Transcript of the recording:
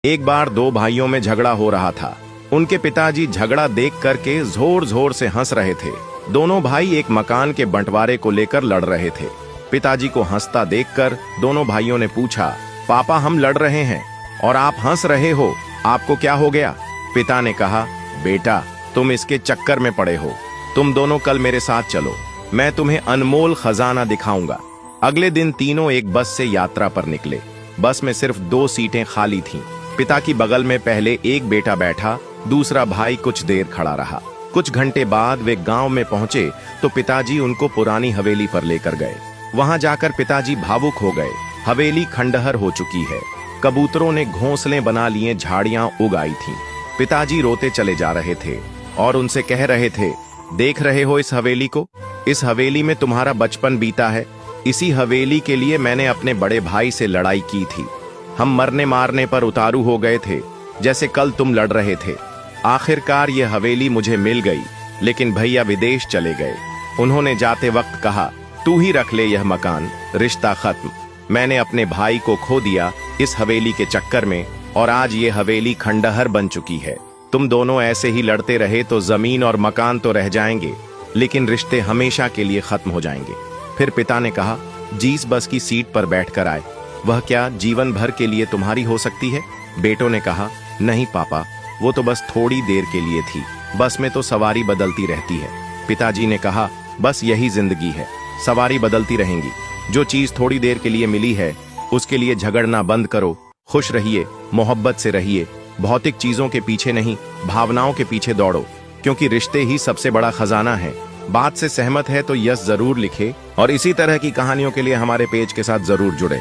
एक बार दो भाइयों में झगड़ा हो रहा था। उनके पिताजी झगड़ा देख करके जोर जोर से हंस रहे थे। दोनों भाई एक मकान के बंटवारे को लेकर लड़ रहे थे। पिताजी को हंसता देखकर दोनों भाइयों ने पूछा, पापा हम लड़ रहे हैं और आप हंस रहे हो, आपको क्या हो गया? पिता ने कहा, बेटा तुम इसके चक्कर में पड़े हो, तुम दोनों कल मेरे साथ चलो, मैं तुम्हें अनमोल खजाना दिखाऊंगा। अगले दिन तीनों एक बस से यात्रा पर निकले। बस में सिर्फ 2 सीटें खाली थीं। पिता की बगल में पहले एक बेटा बैठा, दूसरा भाई कुछ देर खड़ा रहा। कुछ घंटे बाद वे गांव में पहुंचे तो पिताजी उनको पुरानी हवेली पर लेकर गए। वहां जाकर पिताजी भावुक हो गए। हवेली खंडहर हो चुकी है। कबूतरों ने घोंसले बना लिए, झाड़ियां उग आई थीं। पिताजी रोते चले जा रहे थे और उनसे कह रहे थे, देख रहे हो इस हवेली को? इस हवेली में तुम्हारा बचपन बीता है। इसी हवेली के लिए मैंने अपने बड़े भाई से लड़ाई की थी। हम मरने मारने पर उतारू हो गए थे, जैसे कल तुम लड़ रहे थे। आखिरकार ये हवेली मुझे मिल गई, लेकिन भैया विदेश चले गए। उन्होंने जाते वक्त कहा, तू ही रख ले यह मकान, रिश्ता खत्म। मैंने अपने भाई को खो दिया इस हवेली के चक्कर में, और आज ये हवेली खंडहर बन चुकी है। तुम दोनों ऐसे ही लड़ते रहे तो जमीन और मकान तो रह जाएंगे, लेकिन रिश्ते हमेशा के लिए खत्म हो जाएंगे। फिर पिता ने कहा, जिस बस की सीट पर बैठकर आए, वह क्या जीवन भर के लिए तुम्हारी हो सकती है? बेटों ने कहा, नहीं पापा, वो तो बस थोड़ी देर के लिए थी। बस में तो सवारी बदलती रहती है। पिताजी ने कहा, बस यही जिंदगी है, सवारी बदलती रहेंगी। जो चीज थोड़ी देर के लिए मिली है, उसके लिए झगड़ना बंद करो। खुश रहिए, मोहब्बत से रहिए। भौतिक चीजों के पीछे नहीं, भावनाओं के पीछे दौड़ो, क्योंकि रिश्ते ही सबसे बड़ा खजाना है। बात से सहमत है तो यस जरूर लिखे और इसी तरह की कहानियों के लिए हमारे पेज के साथ जरूर जुड़े।